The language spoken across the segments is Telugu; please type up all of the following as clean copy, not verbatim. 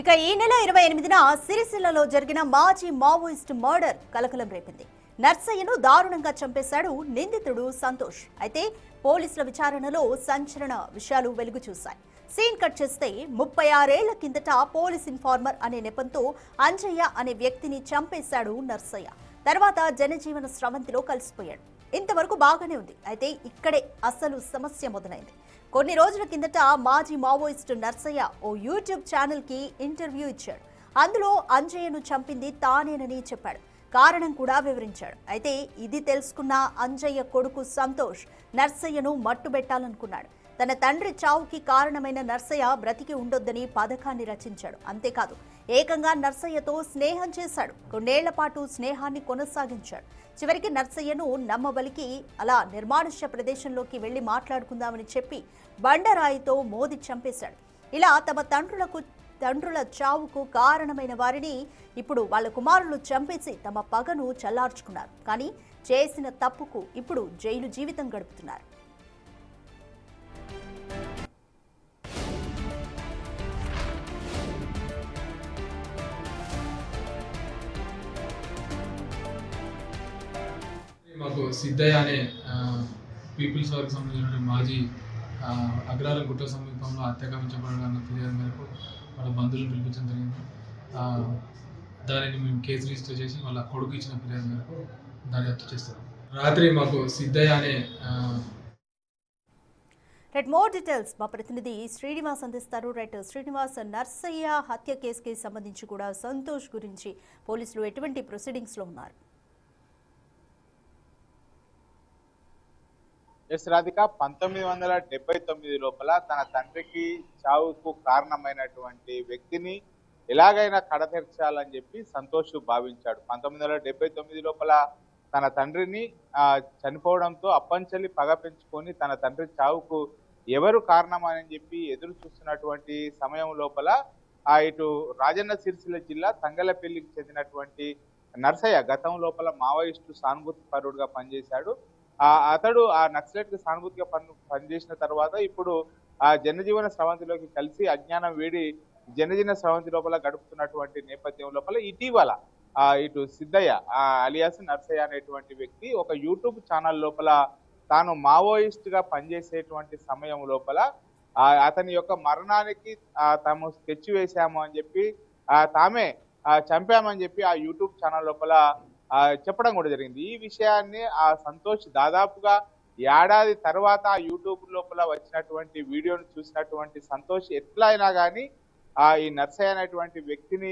ఇక ఈ నెల 28న సిరిసిల్లలో జరిగిన మాజీ మావోయిస్ట్ మర్డర్ కలకలం రేపింది. నర్సయ్యను దారుణంగా చంపేశాడు నిందితుడు సంతోష్. అయితే పోలీసుల విచారణలో సంచలన విషయాలు వెలుగు చూశాయి. సీన్ కట్ చేస్తే 36 ఏళ్ల కిందట పోలీస్ ఇన్ఫార్మర్ అనే నెపంతో అంజయ్య అనే వ్యక్తిని చంపేశాడు నర్సయ్య. తర్వాత జనజీవన స్రవంతిలో కలిసిపోయాడు. ఇంతవరకు బాగానే ఉంది. అయితే ఇక్కడే అసలు సమస్య మొదలైంది. కొన్ని రోజుల కిందట మాజీ మావోయిస్టు నర్సయ్య ఓ యూట్యూబ్ ఛానల్ కి ఇంటర్వ్యూ ఇచ్చాడు. అందులో అంజయ్యను చంపింది తానేనని చెప్పాడు. కారణం కూడా వివరించాడు. అయితే ఇది తెలుసుకున్న అంజయ్య కొడుకు సంతోష్ నర్సయ్యను మట్టుబెట్టాలనుకున్నాడు. తన తండ్రి చావుకి కారణమైన నర్సయ్య బ్రతికి ఉండొద్దని పథకాన్ని రచించాడు. అంతేకాదు, ఏకంగా నర్సయ్యతో స్నేహం చేశాడు. కొన్నేళ్ల పాటు స్నేహాన్ని కొనసాగించాడు. చివరికి నర్సయ్యను నమ్మబలికి అలా నిర్మానుష్య ప్రదేశంలోకి వెళ్లి మాట్లాడుకుందామని చెప్పి బండరాయితో మోది చంపేశాడు. ఇలా తమ తండ్రుల చావుకు కారణమైన వారిని ఇప్పుడు వాళ్ళ కుమారులు చంపేసి తమ పగను చల్లార్చుకున్నారు. కానీ చేసిన తప్పుకు ఇప్పుడు జైలు జీవితం గడుపుతున్నారు. మాకు సిద్ధయ్య అనే పీపుల్స్ వర్క్ సంబంధించిన మాజీ అగ్రాల గుట్ట సమీపంలో హత్యాకామించబడాలన్న ఫిర్యాదు మేరకు వాళ్ళ బంధువులను పిలిపించడం జరిగింది. దానిని మేము కేసు రిజిస్టర్ చేసి వాళ్ళ కొడుకు ఇచ్చిన ఫిర్యాదు మేరకు దర్యాప్తు చేస్తాం. రాత్రి మాకు సిద్ధయ్య అనే మోర్ డీటెయిల్స్ మా ప్రతినిధి శ్రీనివాస్ అందిస్తారు. శ్రీనివాస్, నర్సయ్య హత్య కేసుకి సంబంధించి కూడా సంతోష్ గురించి పోలీసులు ఎటువంటి ప్రొసీడింగ్స్ లో ఉన్నారు? ఎస్ రాధిక, 1979 లోపల తన తండ్రికి చావుకు కారణమైనటువంటి వ్యక్తిని ఎలాగైనా కడతెర్చాలని చెప్పి సంతోష్ భావించాడు. 1979 లోపల తన తండ్రిని చనిపోవడంతో అప్పంచలి పగ పెంచుకొని తన తండ్రి చావుకు ఎవరు కారణమని చెప్పి ఎదురు చూస్తున్నటువంటి సమయం లోపల ఇటు రాజన్న సిరిసిల్ల జిల్లా తంగలపల్లికి చెందినటువంటి నర్సయ్య గతం లోపల మావోయిస్టు సానుభూతి పరుడుగా పనిచేశాడు. అతడు ఆ నక్సలైట్ కి సానుభూతిగా పనిచేసిన తర్వాత ఇప్పుడు ఆ జనజీవన స్రవంతిలోకి కలిసి అజ్ఞానం వీడి జనజీవన స్రవంతి లోపల గడుపుతున్నటువంటి నేపథ్యం లోపల ఇటీవల ఇటు సిద్ధయ్య అలియాస్ నర్సయ్య అనేటువంటి వ్యక్తి ఒక యూట్యూబ్ ఛానల్ లోపల తాను మావోయిస్ట్ గా పనిచేసేటువంటి సమయం లోపల అతని యొక్క మరణానికి తాము స్కెచ్ వేశాము అని చెప్పి తామే చంపామని చెప్పి ఆ యూట్యూబ్ ఛానల్ లోపల చెప్పడం కూడా జరిగింది. ఈ విషయాన్ని ఆ సంతోష్ దాదాపుగా ఏడాది తర్వాత ఆ యూట్యూబ్ లోపల వచ్చినటువంటి వీడియోను చూసినటువంటి సంతోష్ ఎట్లా అయినా కానీ ఈ నర్సయ్య అనేటువంటి వ్యక్తిని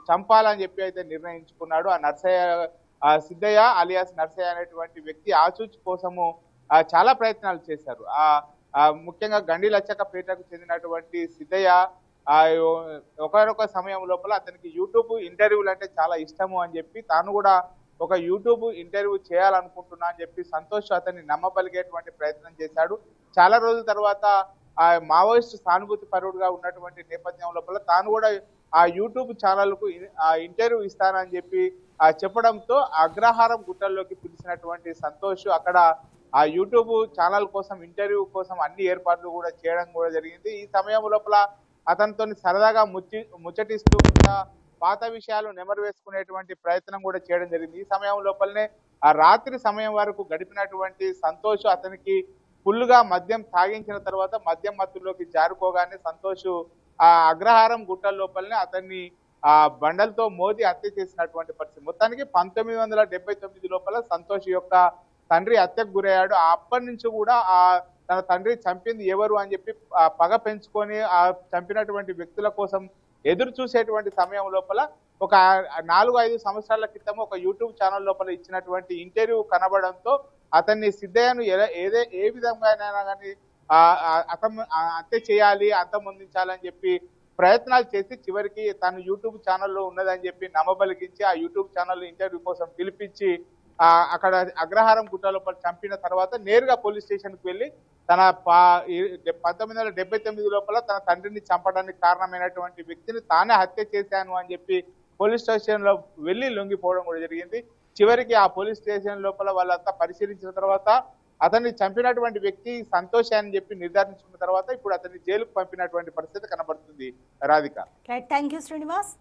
చంపాలని చెప్పి అయితే నిర్ణయించుకున్నాడు. ఆ నర్సయ్య సిద్ధయ్య అలియాస్ నర్సయ్య అనేటువంటి వ్యక్తి ఆచూచి కోసము చాలా ప్రయత్నాలు చేశారు. ముఖ్యంగా గండి లచ్చక్కపేటకు చెందినటువంటి సిద్ధయ్య ఒకనొక సమయం లోపల అతనికి యూట్యూబ్ ఇంటర్వ్యూలు అంటే చాలా ఇష్టము అని చెప్పి తాను కూడా ఒక యూట్యూబ్ ఇంటర్వ్యూ చేయాలనుకుంటున్నా అని చెప్పి సంతోష్ అతన్ని నమ్మబలిగేటువంటి ప్రయత్నం చేశాడు. చాలా రోజుల తర్వాత మావోయిస్ట్ సానుభూతి పరుడుగా ఉన్నటువంటి నేపథ్యం లోపల తాను కూడా ఆ యూట్యూబ్ ఛానల్కు ఇంటర్వ్యూ ఇస్తానని చెప్పి చెప్పడంతో అగ్రహారం గుట్టల్లోకి పిలిచినటువంటి సంతోష్ అక్కడ ఆ యూట్యూబ్ ఛానల్ కోసం ఇంటర్వ్యూ కోసం అన్ని ఏర్పాట్లు కూడా చేయడం కూడా జరిగింది. ఈ సమయం లోపల అతనితో సరదాగా ముచ్చటిస్తూ పాత విషయాలు నెమరు వేసుకునేటువంటి ప్రయత్నం కూడా చేయడం జరిగింది. ఈ సమయం లోపలనే ఆ రాత్రి సమయం వరకు గడిపినటువంటి సంతోష్ అతనికి ఫుల్గా మద్యం తాగించిన తర్వాత మద్యం మత్తులోకి జారుకోగానే సంతోష్ ఆ అగ్రహారం గుట్టల లోపలనే అతన్ని ఆ బండలతో మోది హత్య చేసినటువంటి పరిస్థితి. మొత్తానికి 1979 లోపల సంతోష్ యొక్క తండ్రి హత్యకు గురయ్యాడు. అప్పటి నుంచి కూడా తన తండ్రి చంపింది ఎవరు అని చెప్పి పగ పెంచుకొని ఆ చంపినటువంటి వ్యక్తుల కోసం ఎదురు చూసేటువంటి సమయం లోపల ఒక 4-5 సంవత్సరాల క్రితం ఒక యూట్యూబ్ ఛానల్ లోపల ఇచ్చినటువంటి ఇంటర్వ్యూ కనబడంతో అతన్ని సిద్ధయ్యను ఏ విధంగా కానీ హత్య చేయాలి, అంతమొందించాలని చెప్పి ప్రయత్నాలు చేసి చివరికి తను యూట్యూబ్ ఛానల్లో ఉన్నదని చెప్పి నమ్మబలిగించి ఆ యూట్యూబ్ ఛానల్ ఇంటర్వ్యూ కోసం పిలిపించి అక్కడ అగ్రహారం గుట్ట లోపల చంపిన తర్వాత నేరుగా పోలీస్ స్టేషన్కి వెళ్ళి తన 1979 లోపల తన తండ్రిని చంపడానికి కారణమైనటువంటి వ్యక్తిని తానే హత్య చేశాను అని చెప్పి పోలీస్ స్టేషన్ లో వెళ్ళి లొంగిపోవడం కూడా జరిగింది. చివరికి ఆ పోలీస్ స్టేషన్ లోపల వాళ్ళంతా పరిశీలించిన తర్వాత అతన్ని చంపినటువంటి వ్యక్తి సంతోష్ అని చెప్పి నిర్ధారించుకున్న తర్వాత ఇప్పుడు అతన్ని జైలుకు పంపినటువంటి పరిస్థితి కనబడుతుంది Radhika. Right, thank you Srinivas.